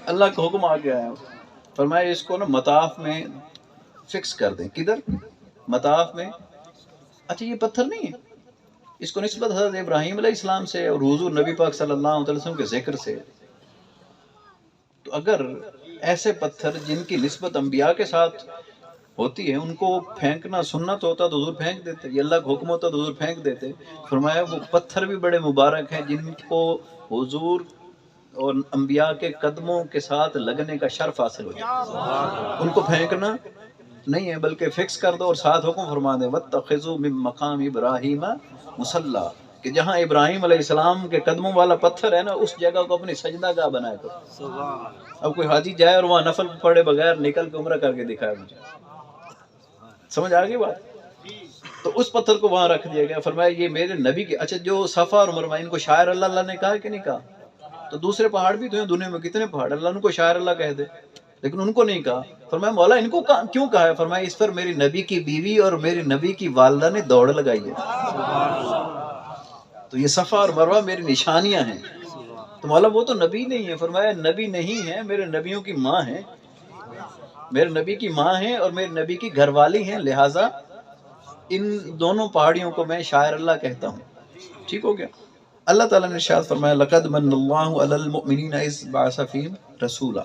اللہ کا حکم آ گیا ہے، فرمایا اس کو نا مطاف میں فکس کر دیں. کدھر؟ مطاف میں. اچھا یہ پتھر نہیں ہے، اس کو نسبت حضرت ابراہیم علیہ السلام سے اور حضور نبی پاک صلی اللہ علیہ وسلم کے ذکر سے. تو اگر ایسے پتھر جن کی نسبت انبیاء کے ساتھ ہوتی ہے ان کو پھینکنا سنت ہوتا تو حضور پھینک دیتے، یہ اللہ کا حکم ہوتا تو حضور پھینک دیتے. فرمایا وہ پتھر بھی بڑے مبارک ہیں جن کو حضور اور انبیاء کے قدموں کے ساتھ لگنے کا شرف حاصل ہو جائے، ان کو پھینکنا نہیں ہے بلکہ فکس کر دو. اور ساتھ حکم فرما دیں وَاتَّخِذُوا مِن مَقَامِ إِبْرَاهِيمَ مُصَلَّى، کہ جہاں ابراہیم علیہ السلام کے قدموں والا پتھر ہے نا اس جگہ کو اپنی سجدہ گاہ بنایا کرو. اب کوئی حاجی جائے اور وہاں نفل پڑے بغیر نکل کے عمرہ کر کے دکھائے مجھے. سمجھ آ گئی بات؟ تو اس پتھر کو وہاں رکھ دیا گیا. فرمایا یہ میرے نبی کے. اچھا جو صفا اور مروہ ان کو شاعر اللہ نے کہا کہ نہیں کہا؟ تو دوسرے پہاڑ بھی تو ہیں دنیا میں، کتنے پہاڑ، اللہ ان کو شاعر اللہ کہہ دے لیکن ان کو نہیں کہا. فرمایا مولا ان کو کیوں کہا ہے؟ فرمایا اس پر میری نبی کی بیوی اور میری نبی کی والدہ نے دوڑ لگائی ہے. تو یہ صفا اور مروہ میری نشانیاں ہیں. تو مولا وہ تو نبی نہیں ہے. فرمایا نبی نہیں ہے، میرے نبیوں کی ماں ہیں، میرے نبی کی ماں ہیں اور میرے نبی کی گھر والی ہیں، لہٰذا ان دونوں پہاڑیوں کو میں شاعر اللہ کہتا ہوں. ٹھیک ہو گیا؟ اللہ تعالیٰ نے ارشاد فرمایا لَقَدْ مَنَّ اللَّهُ عَلَى الْمُؤْمِنِينَ إِذْ بَعَثَ فِيهِمْ رَسُولًا،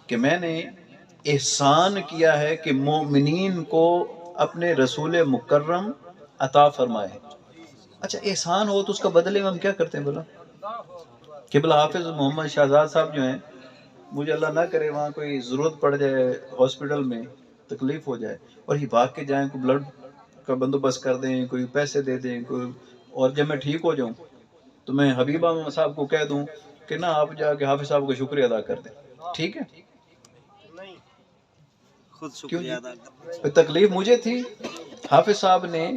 کہ میں نے احسان کیا ہے کہ مومنین کو اپنے رسول مکرم عطا فرمائے. اچھا احسان ہو تو اس کا بدلے میں ہم کیا کرتے ہیں بولا؟ قبلہ حافظ محمد شہزاد صاحب جو ہیں، مجھے اللہ نہ کرے وہاں کوئی ضرورت پڑ جائے ہاسپٹل میں، تکلیف ہو جائے اور یہ بھاگ کے جائیں، کوئی بلڈ کا بندوبست کر دیں، کوئی پیسے دے دیں کوئی، اور جب میں ٹھیک ہو جاؤں تو میں حبیبہ صاحب کو کہہ دوں کہ نا آپ جا کے حافظ صاحب کا شکریہ ادا کر دیں. ٹھیک ہے؟ خود شکریہ ادا کر. تکلیف مجھے تھی، حافظ صاحب نے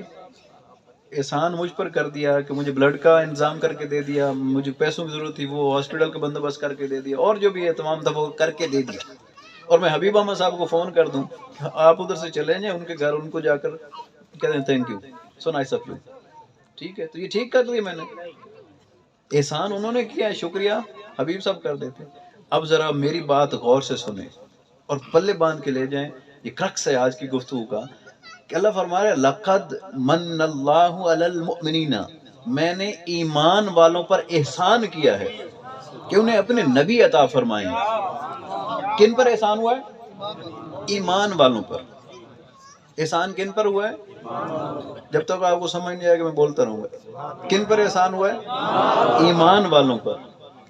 احسان مجھ پر کر دیا کہ مجھے بلڈ کا انتظام کر کے دے دیا، مجھے پیسوں کی ضرورت تھی وہ ہاسپٹل کا بندوبست کر کے دے دیا، اور جو بھی ہے تمام تھا وہ کر کے دے دیا. اور میں حبیب احمد صاحب کو فون کر دوں آپ ادھر سے چلے جائیں ان کے گھر، ان کو جا کر کہہ دیں thank you so nice of you. ٹھیک ہے؟ تو یہ ٹھیک کر لیا میں نے. احسان انہوں نے کیا، شکریہ حبیب صاحب کر دیتے. اب ذرا میری بات غور سے سنیں اور پلے باندھ کے لے جائیں. یہ کرکس ہے آج کی گفتگو کا کہ اللہ فرما رہا ہے لقد من اللہ علی المؤمنین، میں نے ایمان والوں پر احسان کیا ہے کہ انہیں اپنے نبی عطا فرمائے. کن پر احسان ہوا ہے؟ ایمان والوں پر. احسان کن پر ہوا ہے؟ جب تک آپ کو سمجھ نہیں آئے گا میں بولتا رہوں گا. کن پر احسان ہوا ہے؟ ایمان والوں پر.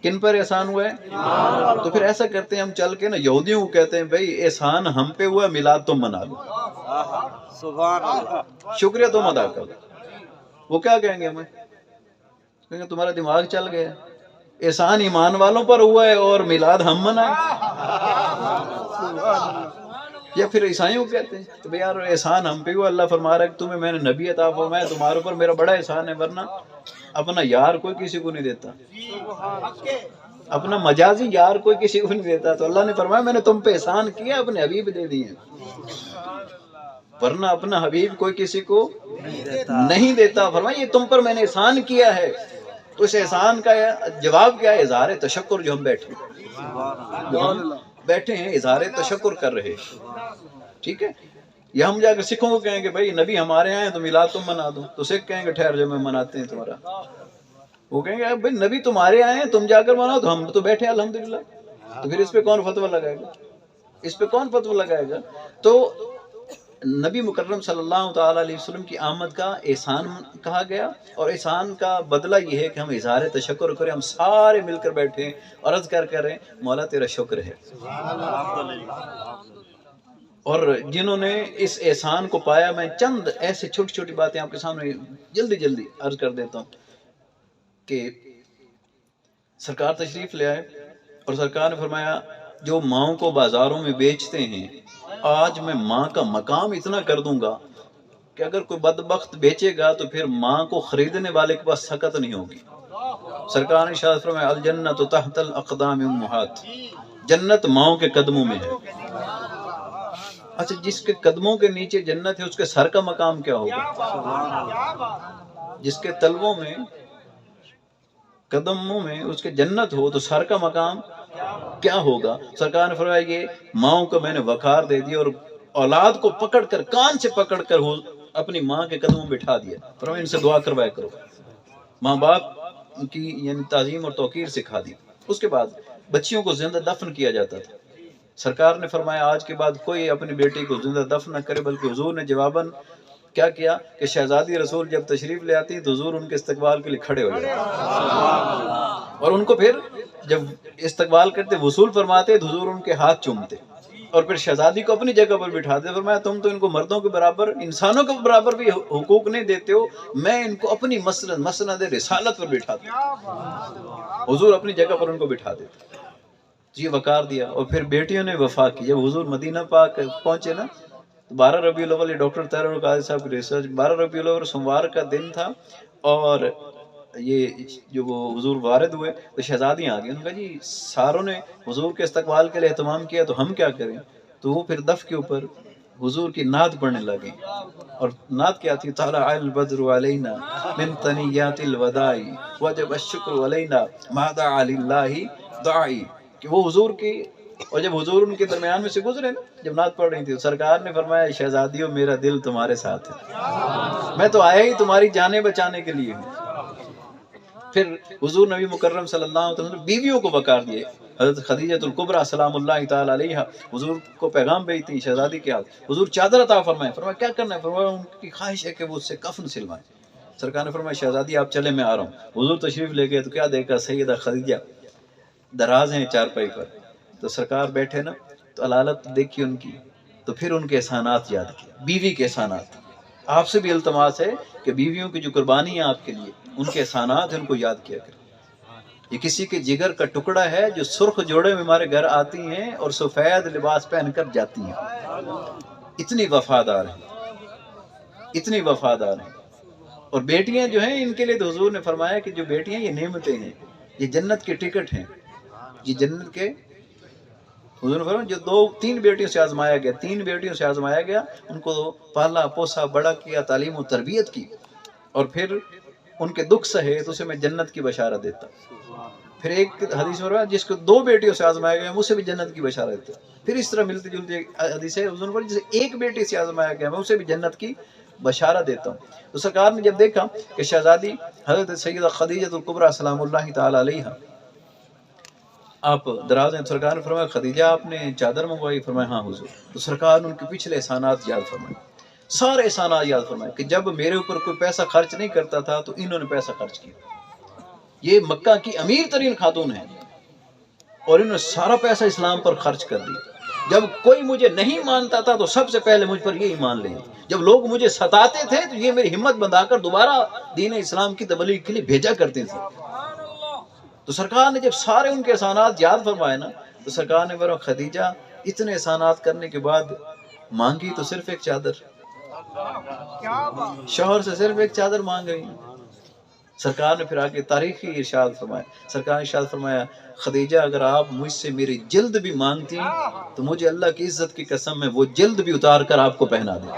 کن پر احسان ہوا ہے؟ تو پھر ایسا کرتے ہیں ہم چل کے نا یہودیوں کو کہتے ہیں بھائی احسان ہم پہ ہوا، میلاد تم منا لو، سبحان اللہ، شکریہ تم ادا کرو. وہ کیا کہیں گے ہمیں؟ کہیں گے تمہارا دماغ چل گیا، احسان ایمان والوں پر ہوا ہے اور میلاد ہم منائیں. یا پھر عیسائیوں کو کہتے ہیں کہ بھئی یار احسان ہم پہ ہوا، اللہ فرما رہا ہے کہ تمہیں میں نے نبی عطا فرمایا، تمہارے اوپر میرا بڑا احسان ہے، ورنہ اپنا یار کوئی کسی کو نہیں دیتا، اپنا مجازی یار کوئی کسی کو نہیں دیتا. تو اللہ نے فرمایا میں نے تم پہ احسان کیا، اپنے حبیب دے دیے، ورنہ اپنا حبیب کوئی کسی کو نہیں دیتا. فرمایا یہ تم پر میں نے احسان کیا ہے. تو اس احسان کا جواب کیا ہے؟ اظہار تشکر. جو ہم بیٹھے ہیں اظہار تشکر کر رہے. ٹھیک ہے؟ یا ہم جا کر سکھوں کو کہیں گے بھائی نبی ہمارے آئے ہیں تو میلاد تم منا دو، تو سکھ کہیں گے ٹھہر جو میں مناتے ہیں تمہارا. وہ کہیں گے بھائی نبی تمہارے آئے ہیں تم جا کر مناؤ، تو ہم تو بیٹھے ہیں الحمدللہ. تو پھر اس پہ کون فتویٰ لگائے گا؟ اس پہ کون فتویٰ لگائے گا؟ تو نبی مکرم صلی اللہ تعالیٰ علیہ وسلم کی آمد کا احسان کہا گیا، اور احسان کا بدلہ یہ ہے کہ ہم اظہار تشکر کریں. ہم سارے مل کر بیٹھیں اور عرض کریں مولا تیرا شکر ہے. اور جنہوں نے اس احسان کو پایا، میں چند ایسے چھوٹی چھوٹی باتیں آپ کے سامنے جلدی عرض کر دیتا ہوں کہ سرکار تشریف لے آئے اور سرکار نے فرمایا جو ماؤں کو بازاروں میں بیچتے ہیں، آج میں ماں کا مقام اتنا کر دوں گا کہ اگر کوئی بدبخت بیچے گا تو پھر ماں کو خریدنے والے کے پاس سکت نہیں ہوگی. سرکار نے ارشاد فرمایا الجنت تحت الاقدام امہات، جنت ماؤں کے قدموں میں ہے. اچھا جس کے قدموں کے نیچے جنت ہے اس کے سر کا مقام کیا ہوگا؟ جس کے تلووں میں قدموں میں اس کے جنت ہو تو سر کا مقام کیا ہوگا؟ سرکار نے فرمایا یہ ماؤں کو میں نے وقار دے دیا اور اولاد کو پکڑ کر کان سے پکڑ کر اپنی ماں کے قدموں میں بٹھا دیا، فرمایا ان سے دعا کروایا کرو، ماں باپ کی یعنی تعظیم اور توقیر سکھا دی۔ اس کے بعد بچیوں کو زندہ دفن کیا جاتا تھا۔ سرکار نے فرمایا آج کے بعد کوئی اپنی بیٹی کو زندہ دفن نہ کرے، بلکہ حضور نے جواباً کیا کیا کہ شہزادی رسول جب تشریف لے آتی تو حضور ان کے استقبال کے لیے کھڑے ہو جاتے اور ان کو پھر جب استقبال کرتے وصول فرماتے تو حضور ان کے ہاتھ چومتے اور پھر شہزادی کو اپنی جگہ پر بٹھاتے، فرمایا تم تو ان کو مردوں کے برابر، انسانوں کے برابر بھی حقوق نہیں دیتے ہو، میں ان کو اپنی مسند رسالت پر بٹھاتا ہوں۔ حضور اپنی جگہ پر ان کو بٹھا دیتے، یہ وقار دیا۔ اور پھر بیٹیوں نے وفا کی۔ جب حضور مدینہ پاک پہنچے نا، 12 ربیع الاول، یہ ڈاکٹر طاہر القادری صاحب کی ریسرچ، 12 ربیع الاول سوموار کا دن تھا اور یہ جو وہ حضور وارد ہوئے تو شہزادیاں آ گئی، انہوں نے کہا جی ساروں نے حضور کے استقبال کے لیے اہتمام کیا تو ہم کیا کریں؟ تو وہ پھر دف کے اوپر حضور کی نعت پڑھنے لگے، اور نعت کیا تھی؟ طلع البدر علینا من ثنیات الوداع وجب الشکر علینا ما دعا للہ داعی، کہ وہ حضور کی، اور جب حضور ان کے درمیان میں سے گزرے نا، جب نعت پڑھ رہی تھی، سرکار نے فرمایا شہزادیوں میرا دل تمہارے ساتھ ہے، میں تو آیا ہی تمہاری جانیں بچانے کے لیے ہوں۔ پھر حضور نبی مکرم صلی اللہ علیہ وسلم بیویوں کو وقار دیے۔ حضرت خدیجہ الکبریٰ سلام اللہ تعالی علیہا حضور کو پیغام بھیجتی شہزادی کے ہاتھ، حضور چادر عطا فرمائے، فرمایا کیا کرنا ہے؟ فرمایا ان کی خواہش ہے کہ وہ اس سے کفن سلوائیں۔ سرکار نے فرمایا شہزادی آپ چلے، میں آ رہا ہوں۔ حضور تشریف لے گئے تو کیا دیکھا؟ سیدہ خدیجہ دراز ہیں چارپائی پر، تو سرکار بیٹھے نا، تو علالت دیکھی ان کی، تو پھر ان کے احسانات یاد کیے، بیوی کے احسانات۔ آپ سے بھی التماس ہے کہ بیویوں کی جو قربانی ہے آپ کے لیے، ان کے احسانات ان کو یاد کیا کریں۔ یہ کسی کے جگر کا ٹکڑا ہے جو سرخ جوڑے میں ہمارے گھر آتی ہیں اور سفید لباس پہن کر جاتی ہیں، اتنی وفادار ہیں، اتنی وفادار ہیں۔ اور بیٹیاں جو ہیں ان کے لیے تو حضور نے فرمایا کہ جو بیٹیاں یہ نعمتیں ہیں، یہ جنت کے ٹکٹ ہیں، یہ جنت کے، حضور نے فرمایا جو 3 بیٹیوں سے آزمایا گیا، 3 بیٹیوں سے آزمایا گیا، ان کو پالا پوسا بڑا کیا، تعلیم و تربیت کی، اور پھر ان کے دکھ سہے تو اسے میں جنت کی بشارت دیتا۔ پھر ایک حدیث میں جس کو 2 بیٹیوں سے آزمایا گیا میں اسے بھی جنت کی بشارت دیتا۔ پھر اس طرح ملتی جلتی حدیث ہے، حضور نے فرمایا جسے 1 بیٹی سے آزمایا گیا میں اسے بھی جنت کی بشارت دیتا ہوں۔ تو سرکار نے جب دیکھا کہ شہزادی حضرت سیدہ خدیجہ الکبریٰ سلام اللہ تعالی علیہا آپ دراز ہیں، سرکار نے فرمایا خدیجہ آپ نے چادر منگوائی؟ فرمایا ہاں حضور۔ تو سرکار نے ان کے پچھلے احسانات یاد فرمائے، سارے احسانات یاد فرمائے کہ جب میرے اوپر کوئی پیسہ خرچ نہیں کرتا تھا تو انہوں نے پیسہ خرچ کیا، یہ مکہ کی امیر ترین خاتون ہیں اور انہوں نے سارا پیسہ اسلام پر خرچ کر دیا۔ جب کوئی مجھے نہیں مانتا تھا تو سب سے پہلے مجھ پر یہ ایمان لے، جب لوگ مجھے ستاتے تھے تو یہ میری ہمت بندھا کر دوبارہ دین اسلام کی تبلیغ کے لیے بھیجا کرتے تھے۔ تو سرکار نے جب سارے ان کے احسانات یاد فرمائے نا، تو سرکار نے فرمایا خدیجہ اتنے احسانات کرنے کے بعد مانگی تو صرف ایک چادر، شوہر سے صرف ایک چادر مانگ رہی ہیں۔ سرکار نے پھر آگے تاریخی ارشاد فرمایا، سرکار نے ارشاد فرمایا خدیجہ اگر آپ مجھ سے میری جلد بھی مانگتی تو مجھے اللہ کی عزت کی قسم میں وہ جلد بھی اتار کر آپ کو پہنا دیں۔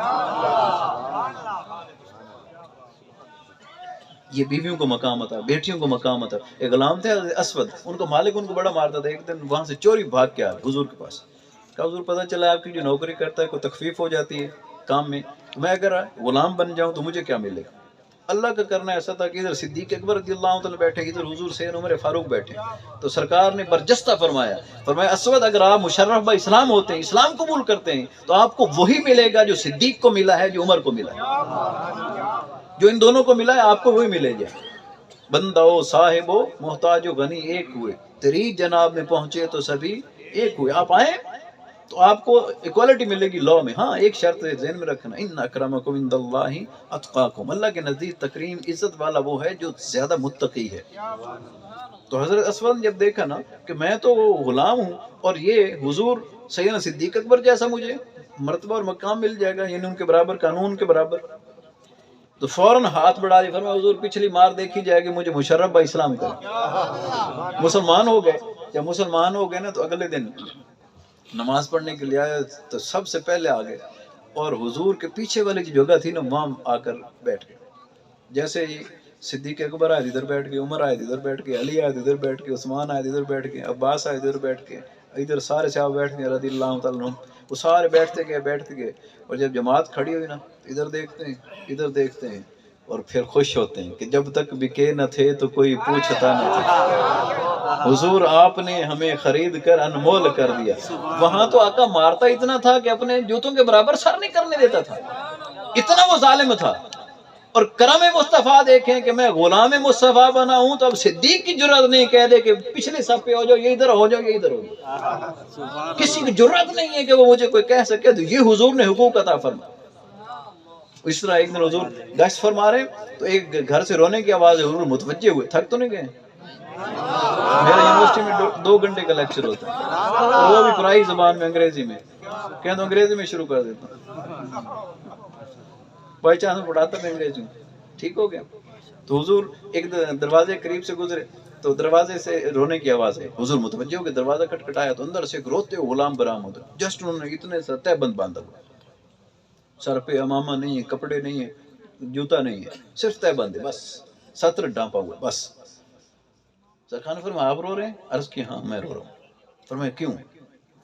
یہ بیویوں کو مقام عطا، بیٹیوں کو مقام عطا۔ ایک غلام تھے اسود، ان کو مالک ان کو بڑا مارتا تھا، ایک دن وہاں سے چوری بھاگ کے آیا حضور کے پاس، کہا حضور پتہ چلا آپ کی جو نوکری کرتا ہے کوئی تخفیف ہو جاتی ہے کام میں، میں اگر غلام بن جاؤں تو مجھے کیا ملے گا؟ اللہ کا کرنا ایسا تھا کہ ادھر صدیق اکبر رضی اللہ عنہ بیٹھے، ادھر حضور سید عمر فاروق بیٹھے، تو سرکار نے برجستہ فرمایا اسود اگر آپ مشرف با اسلام ہوتے ہیں، اسلام قبول کرتے ہیں تو آپ کو وہی ملے گا جو صدیق کو ملا ہے، جو عمر کو ملا ہے، جو ان دونوں کو ملا ہے آپ کو وہی ملے گا۔ بندہ و صاحب و محتاج و غنی ایک ہوئے، تیری جناب میں پہنچے تو سبھی ایک ہوئے۔ آپ آئیں تو آپ کو ایکوالٹی ملے گی لا میں، ہاں ایک شرط ذہن میں رکھنا، ان اکرمکم عند اللہ اتقاکم، اللہ کے نزدیک تکریم عزت والا وہ ہے جو زیادہ متقی ہے۔ تو حضرت اسود نے جب دیکھا نا کہ میں تو غلام ہوں اور یہ حضور سیدنا صدیق اکبر جیسا مجھے مرتبہ اور مقام مل جائے گا، یعنی ان کے برابر، قانون کے برابر، تو فوراً ہاتھ بڑھا دی، فرمایا حضور پچھلی مار دیکھی جائے گی، مجھے مشرف با اسلام کر۔ مسلمان ہو گئے، جب مسلمان ہو گئے نا تو اگلے دن نماز پڑھنے کے لیے آئے تو سب سے پہلے آ گئے اور حضور کے پیچھے والی جو جگہ تھی نا وہاں آ کر بیٹھ گئے۔ جیسے ہی صدیق اکبر آئے ادھر بیٹھ کے، عمر آئے ادھر بیٹھ کے، علی آئے ادھر بیٹھ کے، عثمان آئے ادھر بیٹھ کے، عباس آئے ادھر بیٹھ کے، ادھر سارے صحابہ بیٹھ گئے رضی اللہ تعالیٰ عنہم، وہ سارے بیٹھتے گئے، اور جب جماعت کھڑی ہوئی نا ادھر دیکھتے ہیں ادھر دیکھتے ہیں اور پھر خوش ہوتے ہیں کہ جب تک بکے نہ تھے تو کوئی پوچھتا نہ تھا، حضور آپ نے ہمیں خرید کر انمول کر دیا۔ وہاں تو آقا مارتا اتنا تھا کہ اپنے جوتوں کے برابر سر نہیں کرنے دیتا تھا، اتنا وہ ظالم تھا۔ اور کرم مصطفیٰ دیکھیں کہ میں غلام مصطفیٰ بنا ہوں تو اب صدیق کی جرات نہیں کہہ دے کہ پچھلے صف پہ ہو جاؤ، یہ ادھر ہو جاؤ، یہ ادھر ہو جاؤ، کسی کی جرات نہیں ہے کہ وہ مجھے کوئی کہہ سکے۔ تو یہ حضور نے حقوق عطا فرمایا۔ اس طرح ایک دن حضور گشت فرما رہے تو ایک گھر سے رونے کی آواز ہے، حضور متوجہ ہوئے، تھک تو نہیں گئے؟ میرا یونیورسٹی میں 2 گھنٹے کا لیکچر ہوتا ہے، اور وہ بھی پرائی زبان میں، انگریزی میں، کہہ دو انگریزی میں شروع کر دیتا ہوں، بائی چانس پڑھاتا میں انگریزی میں، ٹھیک ہو گیا۔ تو حضور ایک دروازے قریب سے گزرے تو دروازے سے رونے کی آواز ہے، حضور متوجہ ہو کے دروازہ کھٹکھٹایا تو اندر سے ایک روتے ہوئے غلام برآمد ہوئے، جسٹ انہوں نے اتنے سے تہ بند باندھا ہوا، سر پہ امامہ نہیں ہے، کپڑے نہیں ہے، جوتا نہیں ہے، صرف تہ بند ہے، بس ستر ڈانپا ہوا ہے، بس۔ سرکار نے فرمایا آپ رو رہے ہیں؟ عرض کی ہاں میں رو رہا ہوں۔ فرمایا کیوں؟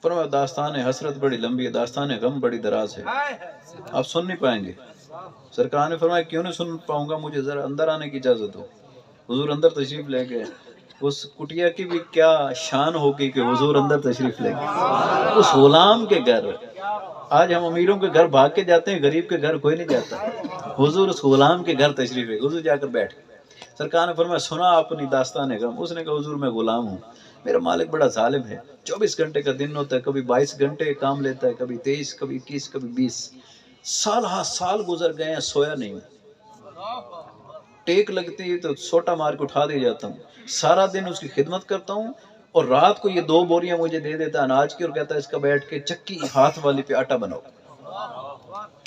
فرمایا داستان حسرت بڑی لمبی ہے، داستان غم بڑی دراز ہے، آپ سن نہیں پائیں گے۔ سرکار نے فرمایا کیوں نہیں سن پاؤں گا، مجھے ذرا اندر آنے کی اجازت ہو۔ حضور اندر تشریف لے گئے۔ اس کٹیا کی بھی کیا شان ہوگی کہ حضور اندر تشریف لے گئے، اس غلام کے گھر۔ آج ہم امیروں کے گھر بھاگ کے جاتے ہیں، غریب کے گھر کوئی نہیں جاتا، حضور اس غلام کے گھر تشریف لے گئے، حضور جا کر بیٹھ گئے۔ سرکار نے فرمایا سنا اپنی داستان غم؟ اس نے کہا حضور میں غلام ہوں، میرا مالک بڑا ظالم ہے، 24 گھنٹے کا دن ہوتا ہے، کبھی 22 گھنٹے کام لیتا ہے، کبھی 23، کبھی 21، کبھی 20، سال گزر گئے ہیں، سویا نہیں ہوں، ٹیک لگتی ہے تو سوٹا مار کے اٹھا دے جاتا ہوں، سارا دن اس کی خدمت کرتا ہوں، اور رات کو یہ 2 بوریاں مجھے دے دیتا ہے اناج کی، اور کہتا ہے اس کا بیٹھ کے چکی ہاتھ والی پہ آٹا بناؤ۔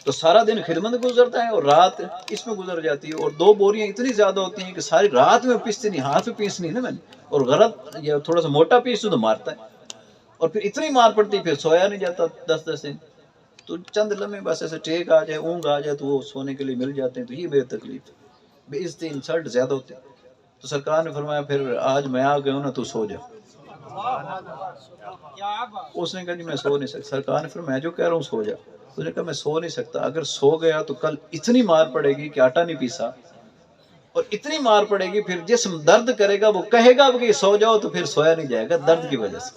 تو سارا دن خدمت گزرتا ہے اور رات اس میں گزر جاتی ہے، اور 2 بوریاں اتنی زیادہ ہوتی ہیں کہ ساری رات میں پیستی نہیں، ہاتھ میں پیسنی ہے نا میں نے، اور غلط یا تھوڑا سا موٹا پیس تو مارتا ہے، اور پھر اتنی مار پڑتی پھر سویا نہیں جاتا 10 دن، تو چند لمحے بس ایسے ٹیک آ جائے، اونگ آ جائے تو وہ سونے کے لیے مل جاتے ہیں۔ تو یہ میری تکلیف ہے، بے عزتی انسلٹ زیادہ ہوتے ہیں۔ تو سرکار نے فرمایا پھر آج میں آ گیا ہوں نا، تو سو جا۔ اس نے کہا جی میں سو نہیں سکتا۔ سرکار نے فرمایا میں جو کہہ رہا ہوں سو جا۔ اس نے کہا میں سو نہیں سکتا، اگر سو گیا تو کل اتنی مار پڑے گی کہ آٹا نہیں پیسا، اور اتنی مار پڑے گی پھر جسم درد کرے گا، وہ کہے گا کہ سو جاؤ تو پھر سویا نہیں جائے گا درد کی وجہ سے۔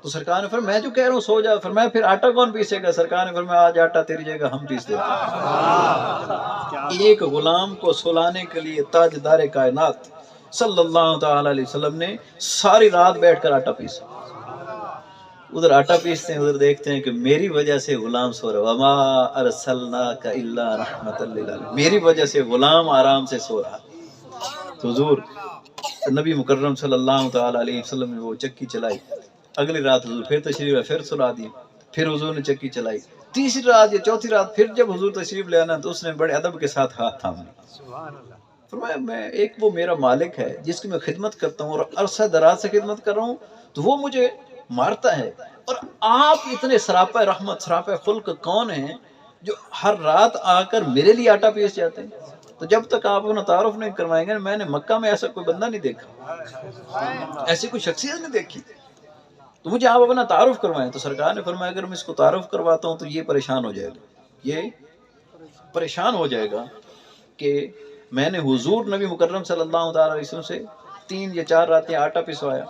تو سرکار نے فرمایا میں جو کہہ رہا ہوں سو جا۔ فرمایا پھر آٹا کون پیسے گا؟ سرکار نے فرمایا آج آٹا تیری جگہ ہم پیس دیتے ہیں۔ ایک غلام کو سلانے کے لیے تاجدار کائنات صلی اللہ تعالی علیہ وسلم نے ساری رات بیٹھ کر آٹا پیسا۔ ادھر آٹا پیستے ہیں، ادھر دیکھتے ہیں کہ میری وجہ سے غلام سو رہا، وما ارسلناک الا رحمۃ للعالمین، میری وجہ سے غلام آرام سے سو رہا۔ تو حضور نبی مکرم صلی اللہ تعالی علیہ وسلم نے وہ چکی چلائی، اگلی رات حضور پھر تشریف لے، پھر سلا دی، پھر حضور نے چکی چلائی، تیسری رات یا چوتھی رات پھر جب حضور تشریف لے آنا تو اس نے بڑے ادب کے ساتھ ہاتھ تھام لیا۔ فرمایا میں ایک وہ میرا مالک ہے جس کی میں خدمت کرتا ہوں اور عرصہ دراز سے خدمت کر رہا ہوں، تو وہ مجھے مارتا ہے، اور آپ اتنے سراپا رحمت سراپا خلق کون ہیں جو ہر رات آ کر میرے لیے آٹا پیس جاتے ہیں؟ تو جب تک آپ اپنا تعارف نہیں کروائیں گے، میں نے مکہ میں ایسا کوئی بندہ نہیں دیکھا، ایسی کوئی شخصیت نہیں دیکھی، تو مجھے آپ اپنا تعارف کروائیں۔ تو سرکار نے فرمایا اگر میں اس کو تعارف کرواتا ہوں تو یہ پریشان ہو جائے گا، یہ پریشان ہو جائے گا کہ میں نے حضور نبی مکرم صلی اللہ تعالی علیہ وسلم سے 3 یا 4 راتیں آٹا پسوایا،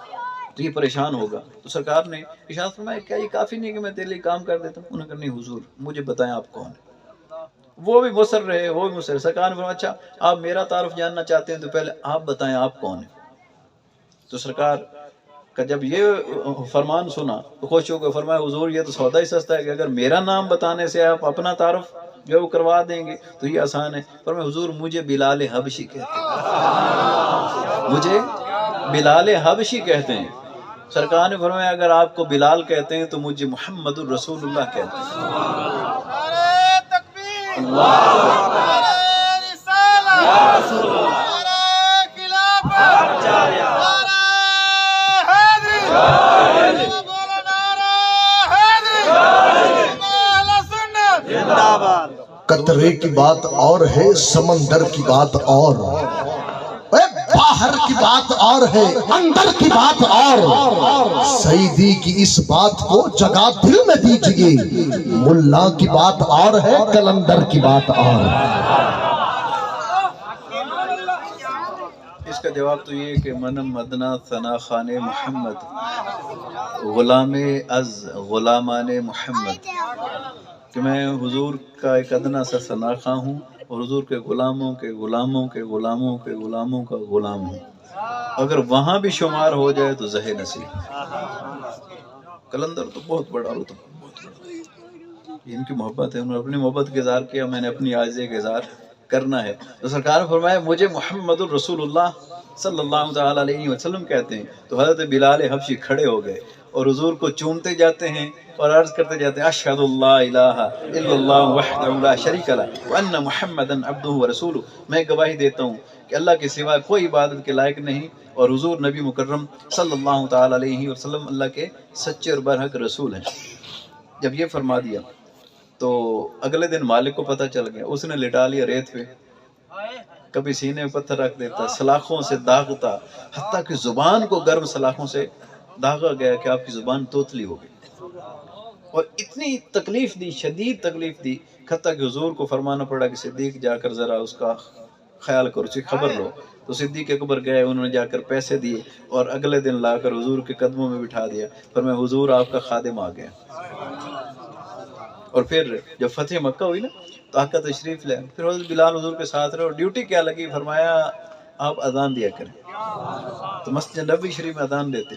تو یہ پریشان ہوگا۔ تو سرکار نے ارشاد فرمایا کیا یہ کافی نہیں کہ میں تیرے لیے کام کر دیتا ہوں؟ انہوں نے کہا نہیں حضور مجھے بتائیں آپ کون ہیں۔ وہ بھی مصر رہے، وہ بھی مصر۔ سرکار نے فرمایا اچھا آپ میرا تعارف جاننا چاہتے ہیں تو پہلے آپ بتائیں آپ کون ہیں۔ تو سرکار کا جب یہ فرمان سنا تو خوش ہو گئے، فرمایا حضور یہ تو سودا ہی سستا ہے کہ اگر میرا نام بتانے سے آپ اپنا تعارف جو کروا دیں گے تو یہ آسان ہے۔ فرمایا حضور مجھے بلال حبشی کہتے ہیں، مجھے بلال حبشی کہتے ہیں۔ سرکار نے فرمایا اگر آپ کو بلال کہتے ہیں تو مجھے محمد الرسول اللہ کہتے ہیں۔ قطرے کی بات اور ہے، سمندر کی بات اور، باہر کی بات اور ہے، اندر کی بات اور، سیدی کی اس بات کو جگہ دل میں دیجئے، ملا کی بات اور ہے، کلندر کی بات اور۔ اس کا جواب تو یہ ہے کہ من مدنہ ثنا خان محمد، غلام از غلامان محمد، کہ میں حضور کا ایک ادنا سا ثنا خواں ہوں اور حضور کے غلاموں کے غلاموں کے غلاموں کے غلاموں کا غلام ہوں۔ اگر وہاں بھی شمار ہو جائے تو زہ نصیب۔ کلندر تو بہت بڑا رتبہ، بہت بڑا، ان کی محبت ہے، انہوں نے اپنی محبت کا اظہار کیا، میں نے اپنی عاجزی کا اظہار کرنا ہے۔ تو سرکار نے فرمایا مجھے محمد الرسول اللہ صلی اللہ تعالیٰ علیہ وسلم کہتے ہیں۔ تو حضرت بلال حبشی کھڑے ہو گئے اور حضور کو چومتے جاتے ہیں اور عرض کرتے جاتے ہیں اشہد اللہ الہ الا اللہ وحدہ لا شریک لہ وان محمدا عبدہ ورسولہ، میں گواہی دیتا ہوں کہ اللہ کے سوا کوئی عبادت کے لائق نہیں اور حضور نبی مکرم صلی اللہ تعالیٰ علیہ وسلم اللہ کے سچے اور برحق رسول ہیں۔ جب یہ فرما دیا تو اگلے دن مالک کو پتہ چل گیا، اس نے لٹا لیا ریت پہ، کبھی سینے میں پتھر رکھ دیتا، سلاخوں سے داغتا، حتیٰ کہ زبان کو گرم سلاخوں سے داغا گیا کہ آپ کی زبان توتلی ہو گئی، اور اتنی تکلیف دی، شدید تکلیف دی، حتیٰ کہ حضور کو فرمانا پڑا کہ صدیق جا کر ذرا اس کا خیال کرو، اس کی خبر لو۔ تو صدیق اکبر گئے، انہوں نے جا کر پیسے دیے اور اگلے دن لا کر حضور کے قدموں میں بٹھا دیا، فرمایا حضور آپ کا خادم آ گیا۔ اور پھر جب فتح مکہ ہوئی نا تو آقا تشریف لے، پھر حضرت بلال حضور کے ساتھ رہے اور ڈیوٹی کیا لگی، فرمایا آپ اذان دیا کریں۔ تو مسجد نبوی شریف میں اذان دیتے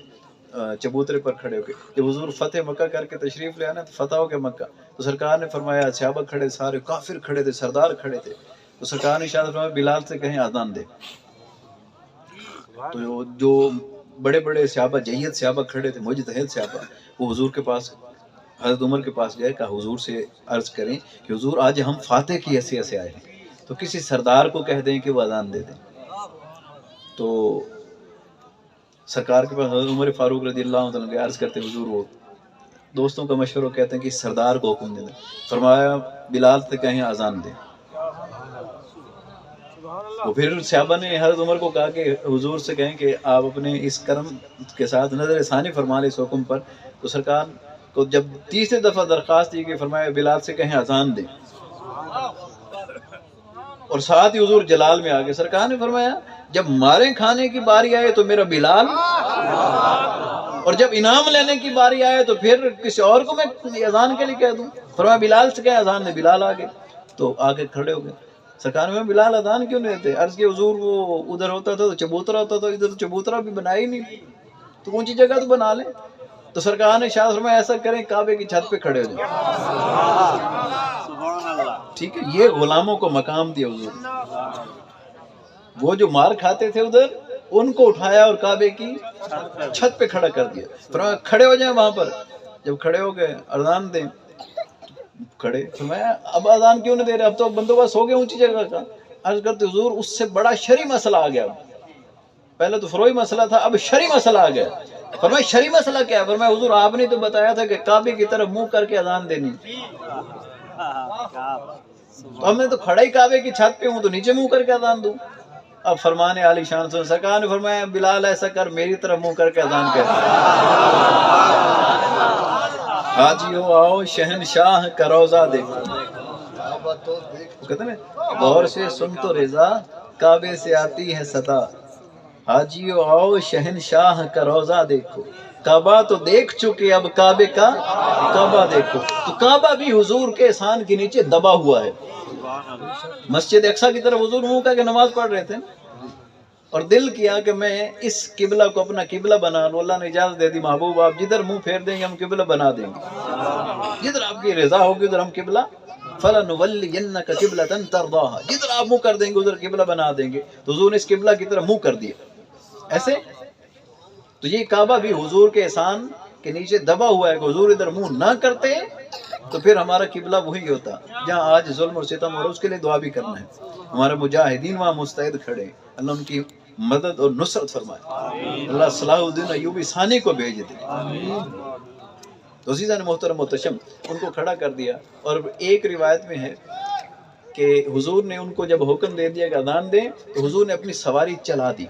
چبوترے پر کھڑے ہو کے۔ جب حضور فتح مکہ کر کے تشریف لے آنا تو فتح ہو کے مکہ، تو سرکار نے فرمایا صحابہ کھڑے، سارے کافر کھڑے تھے، سردار کھڑے تھے، تو سرکار نے ارشاد فرمایا بلال سے کہیں اذان دے۔ تو جو بڑے بڑے صحابہ، جید صحابہ کھڑے تھے، مجتہد صحابہ، وہ حضور کے پاس، حضرت عمر کے پاس گئے، کہا حضور سے عرض کریں کہ حضور آج ہم فاتح کی حیثیت سے آئے ہیں، تو کسی سردار کو کہہ دیں کہ وہ اذان دے دیں۔ تو سرکار کے پاس حضرت عمر فاروق رضی اللہ عنہ نے عرض کرتے حضور وہ دوستوں کا مشورہ کہتے ہیں کہ سردار کو حکم دے دیں، فرمایا بلال سے کہیں اذان دیں۔ وہ پھر صحابہ نے حضرت عمر کو کہا کہ حضور سے کہیں کہ آپ اپنے اس کرم کے ساتھ نظر ثانی فرما لیں اس حکم پر۔ تو سرکار کو جب تیسری دفعہ درخواست دی کہ فرمایا بلال سے کہیں اذان دیں، اور ساتھ ہی حضور جلال میں آگے، سرکار نے فرمایا جب مارے کھانے کی باری آئے تو میرا بلال، اور جب انعام لینے کی باری آئے تو پھر کسی اور کو میں اذان کے لیے کہہ دوں، فرمایا بلال سے کہیں اذان دیں۔ بلال آگے، تو آگے کھڑے ہو گئے۔ سرکار میں بلال اذان کیوں نہیں دیتے؟ عرض کہ حضور وہ ادھر ہوتا تھا تو چبوترا ہوتا تھا، ادھر چبوترا بھی بنا ہی نہیں، تو اونچی جگہ تو بنا لیں۔ تو سرکار نے ارشاد فرمایا ایسا کریں کعبے کی چھت پہ کھڑے ہو جائیں۔ ٹھیک ہے، یہ غلاموں کو مقام دیا حضور۔ وہ جو مار کھاتے تھے ادھر، ان کو اٹھایا اور کعبے کی چھت پہ کھڑا کر دیا، فرمایا کھڑے ہو جائیں وہاں پر۔ جب کھڑے ہو گئے اذان دیں، کھڑے، فرمایا اب اذان کیوں نہیں دے رہے؟ اب تو بندوبست ہو گیا اونچی جگہ کا۔ عرض کرتے حضور اس سے بڑا شرعی مسئلہ آ گیا، پہلے تو فروعی مسئلہ تھا، اب شرعی مسئلہ آ گیا۔ فرمایا شرعی مسئلہ کیا ہے؟ فرمایا حضور آپ نے تو بتایا تھا کہ کعبے کی طرف منہ کر کے اذان دینی، اب میں تو کھڑا ہی کعبے کی چھت پہ ہوں تو نیچے منہ کر کے اذان دوں۔ اب فرمان عالی شان سن، سرکار نے فرمایا بلال ایسا کر میری طرف منہ کر کے اذان کہہ، حاجیو آؤ شہنشاہ کا روضہ دیکھو۔ کہتے ہیں غور سے سن تو رضا کعبے سے آتی ہے صدا، حاجیو آؤ شہنشاہ کا روضہ دیکھو، کعبہ تو دیکھ چکے اب کعبے کا کعبہ دیکھو۔ تو کعبہ بھی حضور کے احسان کے نیچے دبا ہوا ہے۔ مسجد اقصیٰ کی طرف حضور منہ کر کے نماز پڑھ رہے تھے اور دل کیا کہ میں اس قبلہ کو اپنا قبلہ بنا لوں۔ اللہ نے اجازت دے دی، محبوب آپ جدھر منہ پھیر دیں گے ہم قبلہ بنا دیں گے، جدھر آپ کی رضا ہوگی ادھر ہم قبلہ، فَلَنُوَلِّيَنَّكَ قِبْلَةً تَرْضَاهَا، جدھر آپ منہ کر دیں گے ادھر قبلہ بنا دیں گے۔ تو حضور نے اس قبلہ کی طرف منہ کر دیا ایسے۔ تو یہ کعبہ بھی حضور کے احسان کے نیچے دبا ہوا ہے کہ حضور ادھر منہ نہ کرتے تو پھر ہمارا قبلہ وہی ہوتا جہاں آج ظلم اور ستم، اور اس کے لیے دعا بھی کرنا ہے۔ ہمارے مجاہدین وہاں مستعد کھڑے، اللہ ان کی مدد اور نصرت فرمائے، اللہ صلاح الدین ایوبی ثانی کو بھیج دے۔ تو عزیزان محترم محتشم، ان کو کھڑا کر دیا۔ اور ایک روایت میں ہے کہ حضور نے ان کو جب حکم دے دیا کہ اذان دیں تو حضور نے اپنی سواری چلا دی.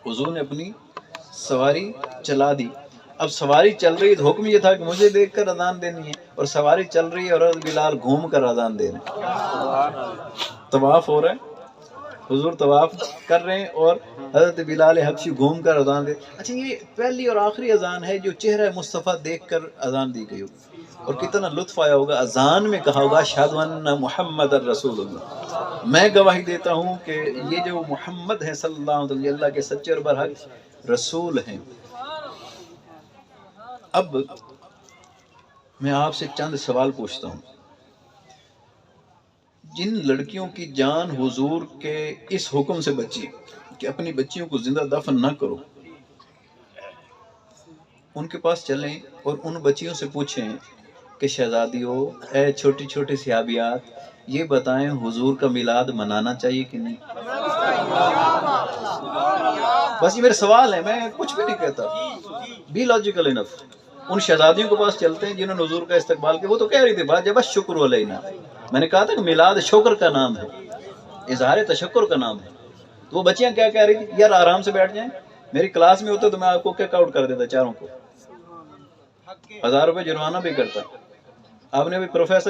حضور نے اپنی سواری چلا دی. اب سواری چل رہی تو حکم یہ تھا کہ مجھے دیکھ کر اذان دینی ہے، اور سواری چل رہی ہے اور حضرت بلال گھوم کر اذان دے رہے ہیں. طواف ہو رہا ہے، حضور طواف کر رہے ہیں اور حضرت بلال حبشی گھوم کر اذان دے. اچھا یہ پہلی اور آخری اذان ہے جو چہرہ مصطفیٰ دیکھ کر اذان دی گئی ہو، اور کتنا لطف آیا ہوگا. اذان میں کہا ہوگا اشہد ان محمد رسول اللہ، میں گواہی دیتا ہوں کہ یہ جو محمد ہیں صلی اللہ علیہ وسلم اللہ کے سچے اور برحق رسول ہیں. اب میں آپ سے چند سوال پوچھتا ہوں. جن لڑکیوں کی جان حضور کے اس حکم سے بچی کہ اپنی بچیوں کو زندہ دفن نہ کرو، ان کے پاس چلیں اور ان بچیوں سے پوچھیں کہ شہزادیوں، اے چھوٹی چھوٹی صحابیات، یہ بتائیں حضور کا میلاد منانا چاہیے کہ نہیں؟ بس یہ میرے سوال ہے، میں کچھ بھی نہیں کہتا. بی لاجیکل انف. ان شہزادیوں کے پاس چلتے ہیں جنہوں نے حضور کا استقبال کیا. وہ تو کہہ رہی تھی واجب الشکر علینا. میں نے کہا تھا کہ میلاد شکر کا نام ہے، اظہار تشکر کا نام ہے. تو وہ بچیاں کیا کہہ رہی تھی؟ یار آرام سے بیٹھ جائیں، میری کلاس میں ہوتا تو میں آپ کو کک آؤٹ کر دیتا چاروں کو، 1000 روپے جرمانہ بھی کرتا. آپ نے بھی پروفیسر